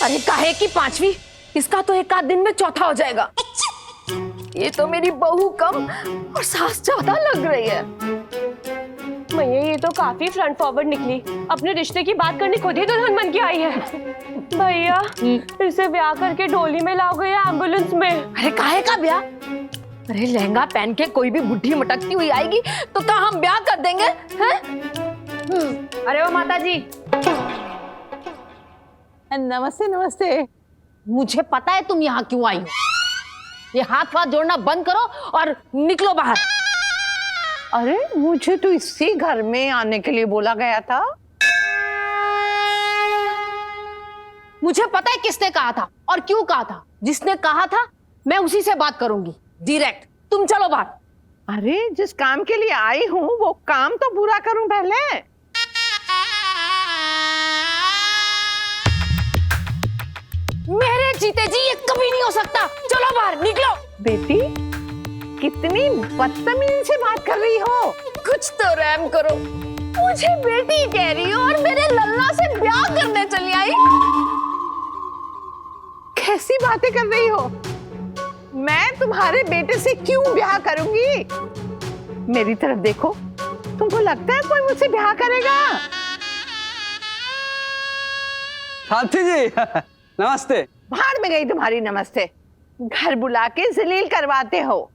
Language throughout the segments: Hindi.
अरे काहे की पांचवी, इसका तो एक आध दिन में चौथा हो जाएगा। ये तो मेरी बहू कम और सास ज्यादा लग रही है। मैया ये तो काफी फ्रंट फॉरवर्ड निकली, अपने रिश्ते की बात करनी खुद ही दुल्हन बन के आई है। भैया इसे ब्याह करके डोली में लाओगे या एम्बुलेंस में? अरे काहे का ब्याह? अरे लहंगा पहन के कोई भी बुढ़ी मटकती हुई आएगी तो क्या हम ब्याह कर देंगे हैं? अरे वो माता जी। नमस्ते नमस्ते। मुझे पता है तुम यहाँ क्यों आई हो। ये हाथ वाथ जोड़ना बंद करो और निकलो बाहर। अरे मुझे तो इसी घर में आने के लिए बोला गया था। मुझे पता है किसने कहा था और क्यों कहा था। जिसने कहा था मैं उसी से बात करूंगी डायरेक्ट। तुम चलो बाहर। अरे जिस काम के लिए आई हूँ वो काम तो पूरा करूं पहले। मेरे जीते जी ये कभी नहीं हो सकता। चलो बाहर, निकलो। बेटी कितनी बदतमीजी से बात कर रही हो। कुछ तो रहम करो। मुझे बेटी कह रही हो और मेरे लल्ला से ब्याह करने चली आई। कैसी बातें कर रही हो? मैं तुम्हारे बेटे से क्यों ब्याह करूंगी? मेरी तरफ देखो, तुमको लगता है कोई मुझसे ब्याह करेगा? साथी जी नमस्ते। भाड़ में गई तुम्हारी नमस्ते। घर बुला के जलील करवाते हो।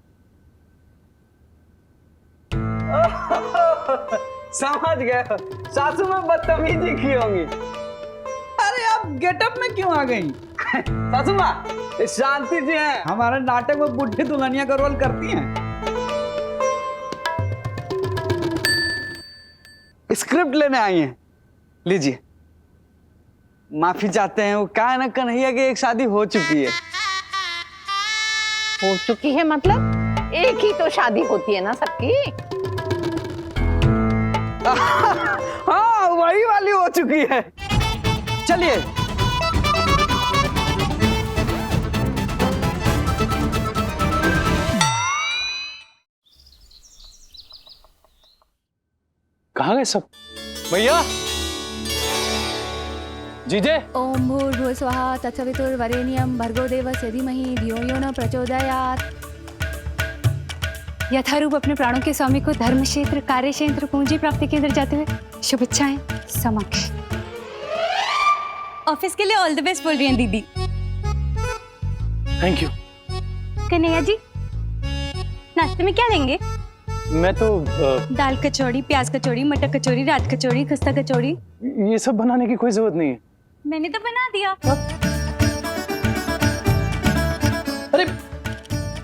समझ गए, सासू में बदतमीजी की होंगी। अरे आप गेटअप में क्यों आ गई? सासू माँ शांति जी हैं। हमारे नाटक में बुढ़ी दुल्हनिया का रोल करती हैं। स्क्रिप्ट लेने आई हैं, लीजिए। माफी चाहते हैं, वो क्या है ना कन्हैया की एक शादी हो चुकी है। हो चुकी है मतलब? एक ही तो शादी होती है ना सबकी। हाँ वही वाली हो चुकी है। चलिए कहाँ गए सब? भैया जीजे। ओम भूर्भुवः स्वः तत्सवितुर्वरेण्यं भर्गो देवस्य धीमहि धियो यो न प्रचोदयात्। यथारूप अपने प्राणों के स्वामी को धर्म क्षेत्र, कार्य क्षेत्र, पूंजी प्राप्ति केंद्र जाते हुए शुभेच्छाएं समक्ष। ऑफिस के लिए ऑल द बेस्ट बोल रही हैं दीदी। Thank you. कन्हैया जी नाश्ते में क्या लेंगे? मैं तो दाल कचौड़ी, प्याज कचौड़ी, मटर कचौड़ी, रात कचौड़ी, खस्ता कचौड़ी। ये सब बनाने की कोई जरूरत नहीं है। मैंने तो बना दिया। अरे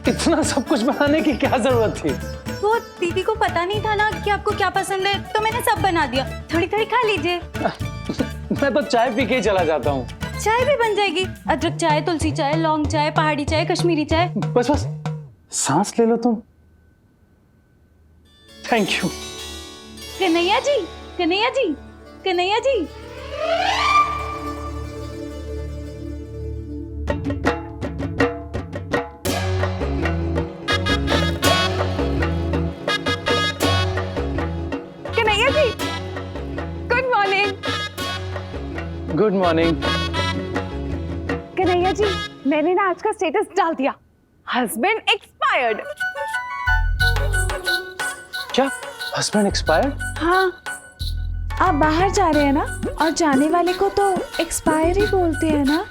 इतना सब कुछ बनाने की क्या जरूरत थी? वो दीदी को पता नहीं था ना कि आपको क्या पसंद है, तो मैंने सब बना दिया। थोड़ी थोड़ी खा लीजिए। मैं तो चाय पी के ही चला जाता हूँ। चाय भी बन जाएगी। अदरक चाय, तुलसी चाय, लौंग चाय, पहाड़ी चाय, कश्मीरी चाय। बस बस सांस ले लो तुम। Thank you. Kanhaiya ji, Kanhaiya ji, Kanhaiya ji. Kanhaiya ji good morning. Good morning. Kanhaiya ji मैंने ना आज का स्टेटस डाल दिया, हस्बैंड एक्सपायर्ड। क्या हस्बैंड एक्सपायर्ड? हाँ, आप बाहर जा रहे हैं ना, और जाने वाले को तो एक्सपायर ही बोलते हैं ना।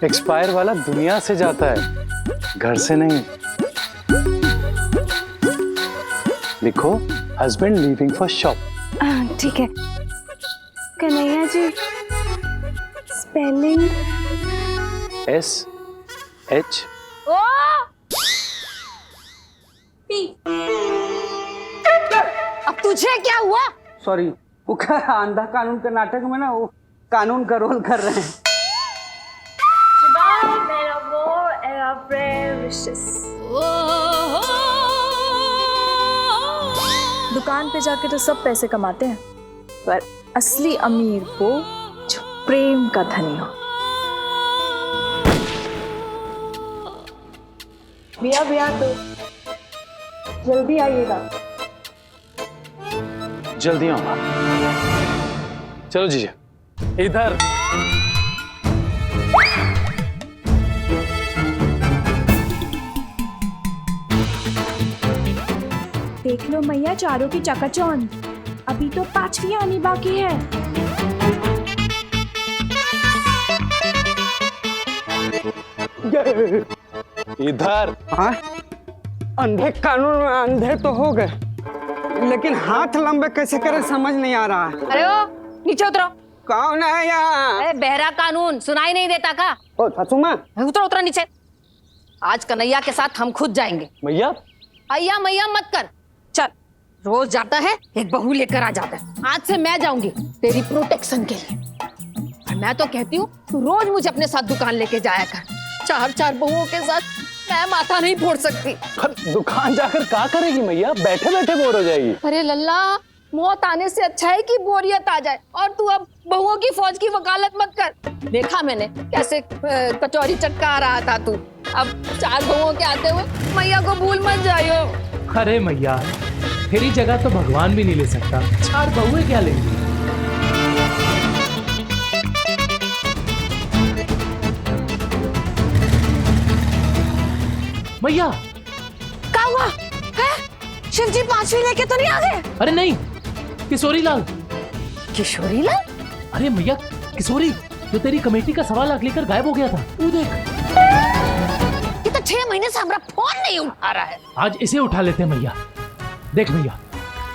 एक्सपायर वाला दुनिया से जाता है, घर से नहीं। लिखो हस्बैंड लीविंग फॉर शॉप। ठीक है। कन्हैया जी स्पेलिंग? SH। अब तुझे क्या हुआ? सॉरी, वो क्या आंधा कानून के नाटक में ना वो कानून का रोल कर रहे हैं। दुकान पे जाके तो सब पैसे कमाते हैं, पर असली अमीर वो जो प्रेम का धनी हो। भैया भैया तो जल्दी आइएगा। जल्दी आऊंगा। चलो जीजा। इधर। देख लो मैया, चारों की चकाचौंध। अभी तो 5वीं आनी बाकी है। इधर। हाँ? अंधे कानून में अंधे तो हो गए, लेकिन हाथ लंबे कैसे करें समझ नहीं आ रहा है। अरे ओ नीचे उतरो। कौन है यहाँ? अरे बहरा कानून सुनाई नहीं देता का? ओ सासू माँ। उतरो उतरो नीचे। आज कन्हैया के साथ हम खुद जाएंगे। मैया अय्या मैया मत कर, चल। रोज जाता है एक बहू लेकर आ जाता है, आज से मैं जाऊंगी तेरी प्रोटेक्शन के लिए। और मैं तो कहती हूँ तू रोज मुझे अपने साथ दुकान लेके जाया कर। 4 बहुओं के साथ मैं माथा नहीं फोड़ सकती। दुकान जाकर क्या करेगी मैया? बैठे बैठे बोर हो जाएगी। अरे लल्ला, मौत आने से अच्छा है कि बोरियत आ जाए। और तू अब बहुओं की फौज की वकालत मत कर। देखा मैंने कैसे कचौरी चटका रहा था तू। अब 4 बहुओं के आते हुए मैया को भूल मत जाइयो। अरे मैया, तेरी जगह तो भगवान भी नहीं ले सकता, 4 बहुएं क्या लेंगी? मैया क्या हुआ है? शिव जी 5वीं लेके तो नहीं आ गए? अरे नहीं, किशोरी लाल। किशोरी लाल? अरे मैया, किशोरी जो तेरी कमेटी का 1.25 लाख लेकर गायब हो गया था, तू देख। ये तो 6 महीने से हमारा फोन नहीं उठा रहा है। आज इसे उठा लेते हैं मैया। देख मैया,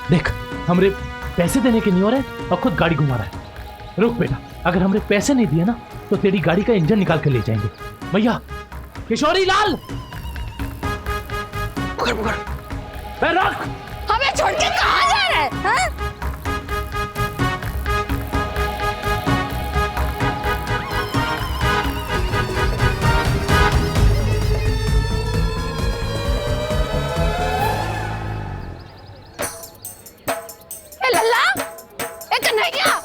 देख, हमरे पैसे देने के नहीं हो रहे और खुद गाड़ी घुमा रहा है। रुक बेटा, अगर हमरे पैसे नहीं दिए ना तो तेरी गाड़ी का इंजन निकाल कर ले जाएंगे। मैया, किशोरी लाल, पकड़ पकड़, पैर रख। हमें छोड़ के कहाँ जा रहे हैं? हाँ? ए लल्ला, ए कन्हैया,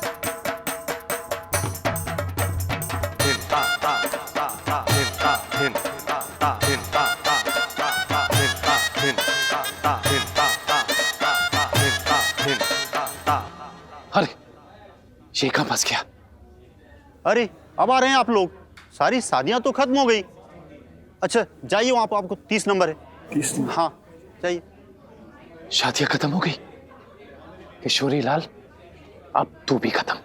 अरे ये कहाँ फंस गया? अरे अब आ रहे हैं आप लोग। सारी शादियां तो खत्म हो गई। अच्छा जाइए, वहां पर आपको 30 नंबर है। 30? हाँ जाइए। शादियां खत्म हो गई? किशोरी लाल, अब तू भी खत्म।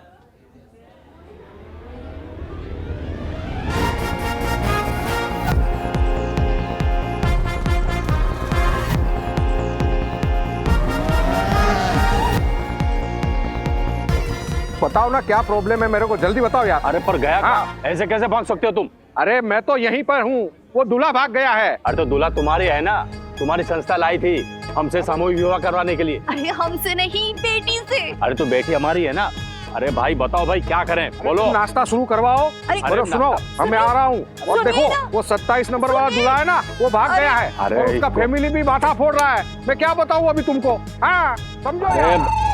बताओ ना क्या प्रॉब्लम है, मेरे को जल्दी बताओ यार। अरे पर गया हाँ। कहाँ? ऐसे कैसे भाग सकते हो तुम? अरे मैं तो यहीं पर हूँ, वो दूल्हा भाग गया है। अरे तो दूल्हा तुम्हारी है ना, तुम्हारी संस्था लाई थी हमसे सामूहिक विवाह करवाने के लिए। अरे हमसे नहीं, बेटी से। अरे तो बेटी हमारी है ना। अरे भाई बताओ भाई क्या करें, बोलो। तुम नाश्ता शुरू करवाओ। अरे सुनो, अब मैं आ रहा हूँ। और देखो वो 27 नंबर वाला दूल्हा है ना, वो भाग गया है। अरे और उसका फैमिली भी माथा फोड़ रहा है। मैं क्या बताऊँ अभी तुमको? हाँ समझो यार।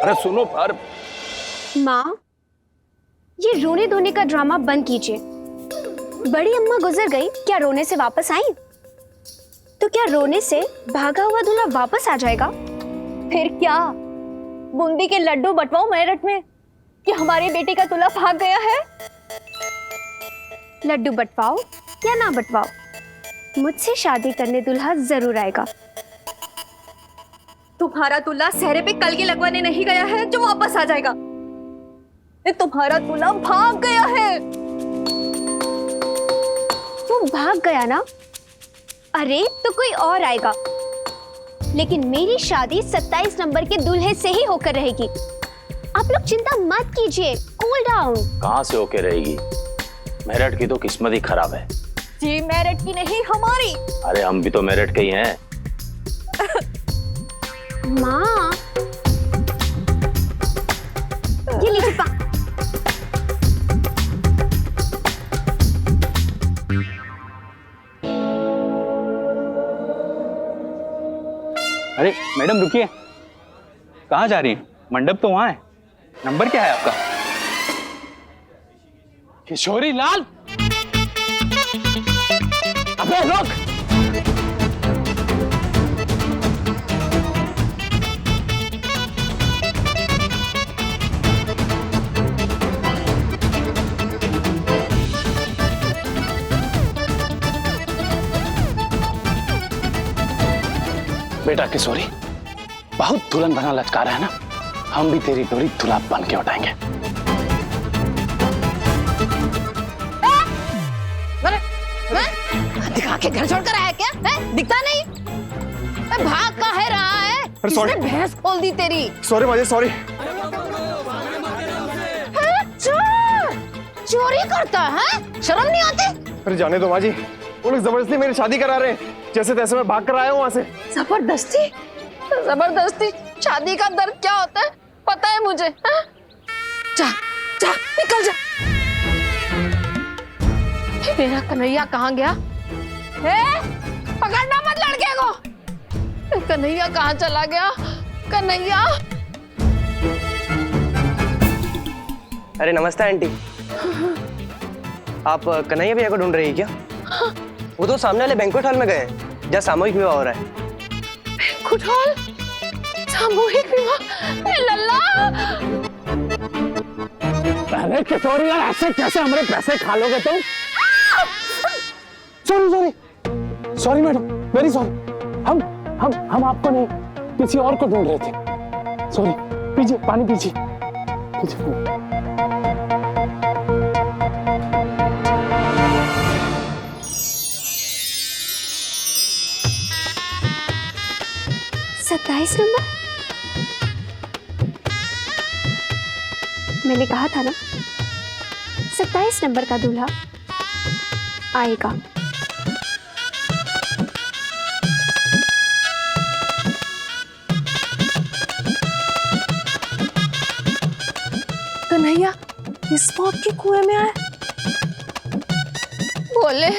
अरे सुनो, अरे माँ, ये रोने धोने का ड्रामा बंद कीजिए। बड़ी अम्मा गुजर गई, क्या रोने से वापस आई? तो क्या रोने से भागा हुआ दूल्हा वापस आ जाएगा? फिर क्या बूंदी के लड्डू बंटवाओ मेरठ में कि हमारे बेटे का दूल्हा भाग गया है? लड्डू बंटवाओ या ना बंटवाओ, मुझसे शादी करने दूल्हा जरूर आएगा। तुम्हारा दूल्हा सहरे पे कलगी लगवाने नहीं गया है जो वापस आ जाएगा। तुम्हारा दूल्हा भाग गया है। वो भाग गया ना? अरे तो कोई और आएगा, लेकिन मेरी शादी 27 नंबर के दूल्हे से ही होकर रहेगी। आप लोग चिंता मत कीजिए, कूल डाउन। कहाँ से होके रहेगी? मेरठ की तो किस्मत ही खराब है। जी मेरठ की नहीं, हमारी। अरे हम भी तो मेरठ के ही हैं। माँ, ये लीजिए पा। अरे मैडम रुकिए, कहाँ जा रही हैं? मंडप तो वहां है। नंबर क्या है आपका? किशोरी लाल, अबे रुक। बेटा किशोरी, बहुत दुल्हन बना लचका रहा है ना, हम भी तेरी डोरी दुल्हा बन के उठाएंगे। दिखा के घर छोड़ कर आया क्या है? दिखता नहीं? भाग का है रहा है? किसने भैंस खोल दी तेरी? सॉरी माँ जी, सॉरी। चोरी करता है? शर्म नहीं आती? अरे जाने दो माँ जी, वो लोग जबरदस्ती मेरी शादी करा रहे हैं, जैसे तैसे मैं भाग कर आया हूँ वहां से। जबरदस्ती? जबरदस्ती शादी का दर्द क्या होता है पता है मुझे। हा? जा जा निकल जा। मेरा कन्हैया कहाँ गया? पकड़ना मत लड़के को। कन्हैया कहाँ चला गया? कन्हैया। अरे नमस्ते आंटी। आप कन्हैया भैया को ढूंढ रही है क्या? वो तो सामने वाले बैंक्वेट हॉल में गए हैं जहाँ सामूहिक विवाह हो रहा है। Banquet hall? सामूहिक विवाह? लल्ला। अरे किशोरी यार, ऐसे कैसे हमारे पैसे खा लोगे तुम? Sorry madam, very sorry. हम आपको नहीं, किसी और को ढूंढ रहे थे। सॉरी, पीजिए पानी पीजिए। सत्ताईस नंबर? मैंने कहा था ना 27 नंबर का दूल्हा आएगा। कन्हैया इस मौत के कुएं में आए? बोले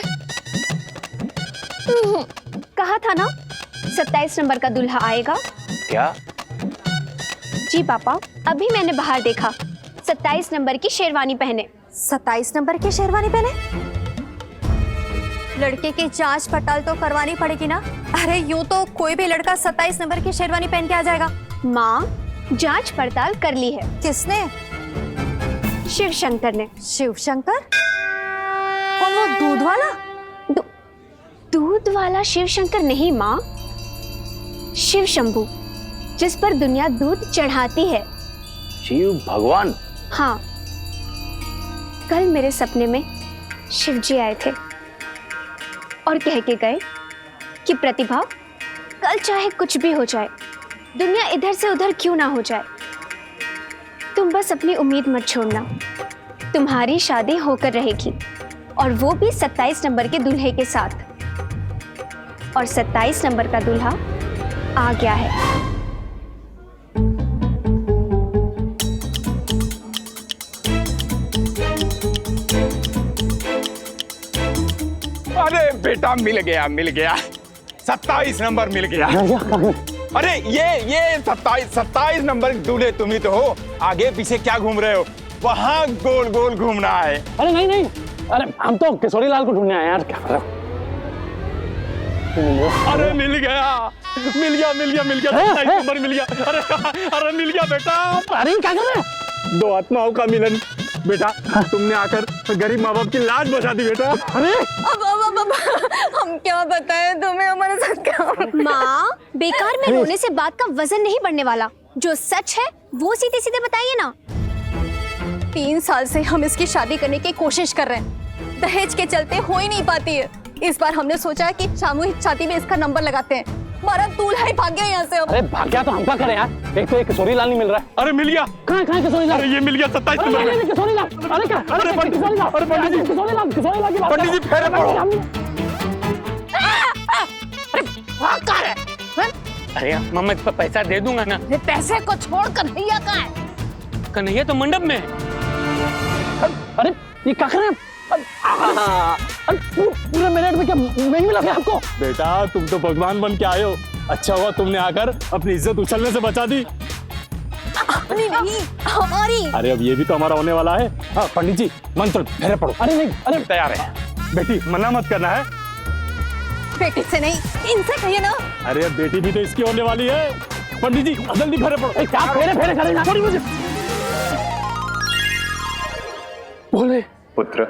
कहा था ना 27 नंबर का दूल्हा आएगा। क्या? जी पापा, अभी मैंने बाहर देखा 27 नंबर की शेरवानी पहने। 27 नंबर की शेरवानी पहने? लड़के की जांच पड़ताल तो करवानी पड़ेगी ना। अरे यूं तो कोई भी लड़का 27 नंबर की शेरवानी पहन के आ जाएगा। माँ, जांच पड़ताल कर ली है। किसने? शिव शंकर ने। शिव शंकर? कौन, वो दूध वाला? दूध वाला शिव शंकर नहीं माँ, शिव शंभू, जिस पर दुनिया दूध चढ़ाती है। शिव भगवान? हाँ, कल मेरे सपने में शिव जी आए थे और कह के गए कि प्रतिभा, कल चाहे कुछ भी हो जाए, दुनिया इधर से उधर क्यों ना हो जाए, तुम बस अपनी उम्मीद मत छोड़ना, तुम्हारी शादी होकर रहेगी, और वो भी 27 नंबर के दूल्हे के साथ। और 27 नंबर का दूल्हा आ गया है। अरे बेटा मिल गया 27 नंबर मिल गया। अरे ये 27 नंबर दूल्हे तुम ही तो हो। आगे पीछे क्या घूम रहे हो? वहाँ गोल गोल घूमना है। अरे नहीं, अरे हम तो किशोरी लाल को ढूंढने आए यार। क्या कर रहे हो? अरे मिल गया 27 नंबर मिल गया। अरे मिल गया बेटा। अरे क्या कर रहे हो? दो आत्माओं का मिलन बेटा। तुमने आकर गरीब माँ बाप की लाज बचा दी बेटा। अरे अब हम क्या बताएं तुम्हें, हमारे साथ क्या? माँ, बेकार में रोने से बात का वजन नहीं बढ़ने वाला। जो सच है वो सीधे सीधे बताइए ना। 3 साल से हम इसकी शादी करने की कोशिश कर रहे हैं, दहेज के चलते हो ही नहीं पाती है। इस बार हमने सोचा है कि सामूहिक शादी में इसका नंबर लगाते हैं। हमारा दूल्हा ही भाग गया यहाँ से। अरे भाग गया तो हम क्या करें यार? एक तो एक किशोरी लाल नहीं मिल रहा है। अरे मिल गया। कहाँ किशोरी लाल? अरे ये मिल गया 27 नंबर में। किशोरी लाल? अरे क्या? अरे पंडित जी, अरे पंडित जी, किशोरी लाल की बात। पंडित जी फेरे पड़ो। अरे मैं पैसा दे दूंगा ना। पैसे को छोड़ कन्हैया कहाँ है? कन्हैया तो मंडप में। अरे ये क्या कर रहे हैं? पूरे मिनट में क्या नहीं मिला क्या आपको? बेटा तुम तो भगवान बन के आए हो। अच्छा हुआ तुमने आकर अपनी इज्जत उछलने से बचा दी। नहीं हमारी। अरे अब ये भी तो हमारा होने वाला है। हाँ पंडित जी मंत्र फेरे पड़ो। अरे नहीं, अरे तैयार है बेटी, मना मत करना है। बेटी से नहीं, इनसे कहिए ना। अरे बेटी भी तो इसकी होने वाली है। पंडित जी जल्दी फेरे पड़ो। क्या फेरे करेगा? मुझे बोले पुत्र,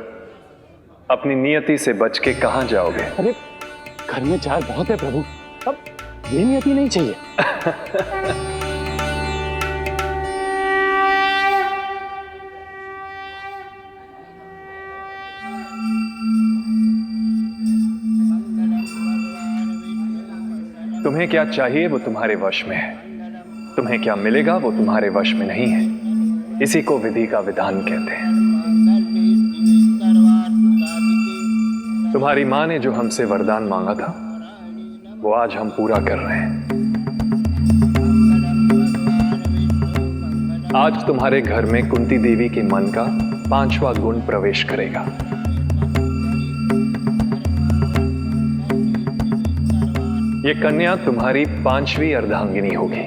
अपनी नियति से बच के कहाँ जाओगे? अरे घर में जार बहुत है प्रभु, अब बेनियती नहीं चाहिए। तुम्हें क्या चाहिए वो तुम्हारे वश में है, तुम्हें क्या मिलेगा वो तुम्हारे वश में नहीं है। इसी को विधि का विधान कहते हैं। तुम्हारी माँ ने जो हमसे वरदान मांगा था वो आज हम पूरा कर रहे हैं। आज तुम्हारे घर में कुंती देवी के मन का 5वां गुण प्रवेश करेगा। ये कन्या तुम्हारी 5वीं अर्धांगिनी होगी।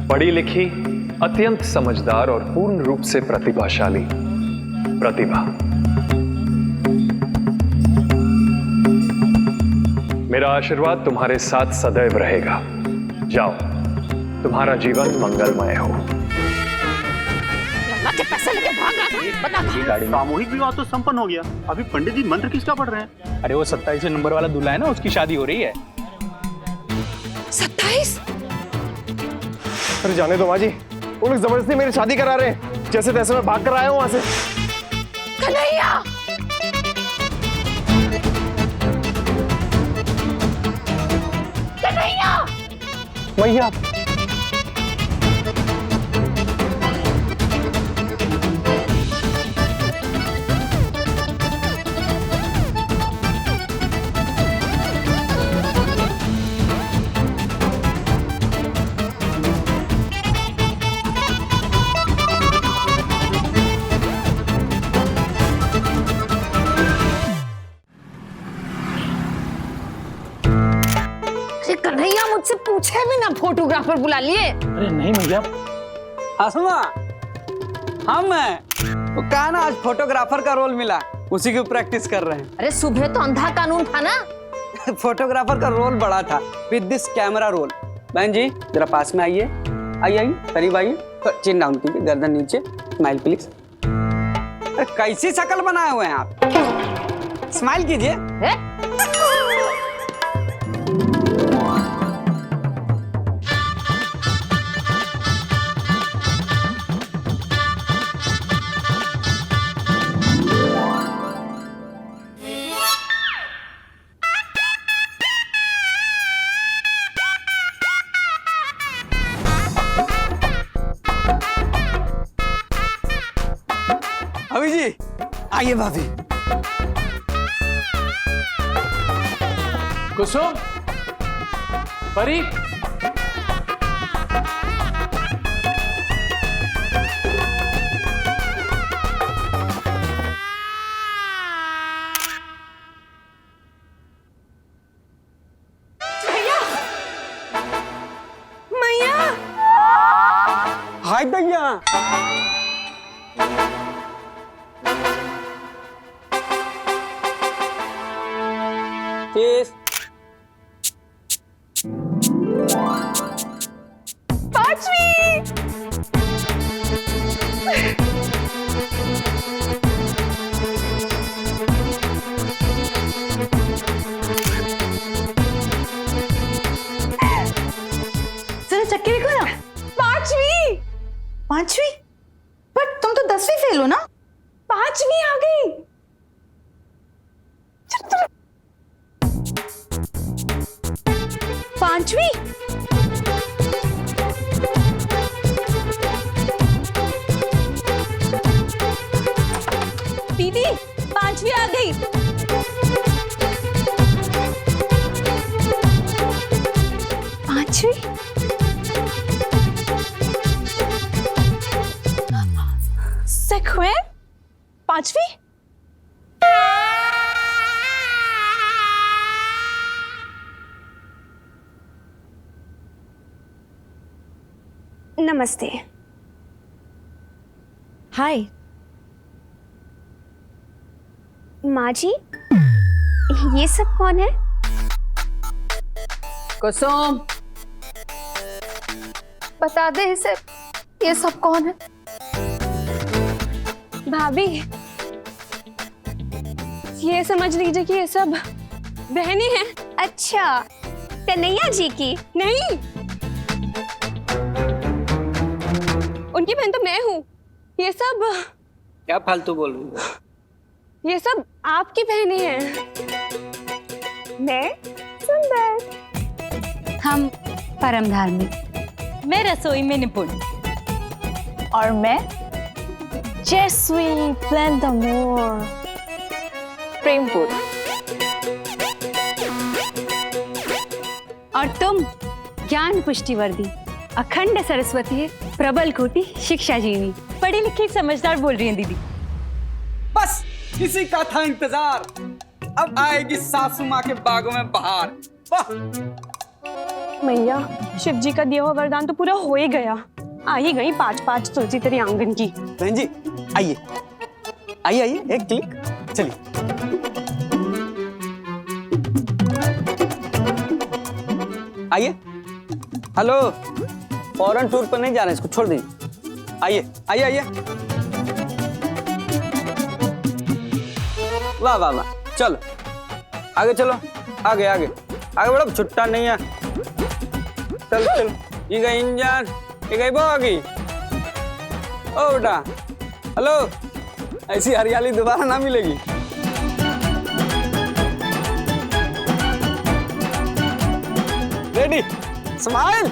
पढ़ी लिखी, अत्यंत समझदार और पूर्ण रूप से प्रतिभाशाली प्रतिभा। मेरा आशीर्वाद तुम्हारे साथ सदैव रहेगा। जाओ, तुम्हारा जीवन मंगलमय हो। पैसे लेके भाग रहा था, बता। सामूहिक विवाह तो संपन्न हो गया, अभी पंडित जी मंत्र किसका पढ़ रहे हैं? अरे वो 27 नंबर वाला दूल्हा है ना, उसकी शादी हो रही है। 27? अरे जाने दो माँ जी, वो लोग जबरदस्ती मेरी शादी करा रहे हैं। जैसे तैसे मैं भाग कर आया हूँ वहां से। कन्हैया! कन्हैया! मैया, कन्हैया मुझसे पूछे भी ना फोटोग्राफर बुला लिए। अरे नहीं भैया। आसमा, हम हैं। वो कहा ना आज फोटोग्राफर का रोल मिला, उसी की प्रैक्टिस कर रहे हैं। अरे सुबह तो अंधा कानून था ना। फोटोग्राफर का रोल बड़ा था, विद दिस कैमरा रोल। बहन जी जरा पास में आइए, आइए करीब आइए, चिन डाउन कीजिए, गर्दन नीचे, स्माइल प्लीज। अरे कैसी शक्ल बनाए हुए हैं आप, स्माइल कीजिए। भाभी जी आइए। भाभी कुसुम, परी, हाय दैया। चीज। जरा चक्के देखो ना। 5वीं? पर तुम तो 10वीं फेल हो ना। 5वीं आ गई। 5वीं? दीदी 5वीं आ गई। पांचवी? सेक्वेन 5वीं? नमस्ते। हाय। माँ जी, ये सब कौन है? कुसुम, बता दे इसे, ये सब कौन है? भाभी, ये समझ लीजिए कि ये सब बहनें हैं। अच्छा, कन्हैया जी की? नहीं, उनकी बहन तो मैं हूँ। ये सब क्या फालतू बोल रही हो? ये सब आपकी बहनें हैं। मैं सुंदर, हम परम धार्मिक, मैं रसोई में निपुण, और मैं जेसवी प्लान द मोर प्रेमपुर। और तुम ज्ञान पुष्टिवर्दी, अखंड सरस्वती, प्रबल कोटि शिक्षा जीवी। पढ़ी लिखी समझदार बोल रही हैं दीदी। बस इसी का था इंतजार। अब आएगी सासू माँ के बागों में बहार। वाह! मैया, शिव जी का दिया हुआ वरदान तो पूरा हो ही गया। आ ही गई 5-5 तुलसी तेरी आंगन की। बहन जी आइए आइए आइए, एक क्लिक, चलिए। आइए। हेलो, फॉरेन टूर पर नहीं जा रहे, इसको छोड़ दीजिए। आइए आइए आइए। वाह वाह वाह, चलो आगे चलो, आगे आगे आगे बढ़ो, छुट्टा नहीं है। चल चल, ये गई इंजन, ये गई बोगी। ओ बेटा, हेलो, ऐसी हरियाली दोबारा ना मिलेगी। Ready, smile.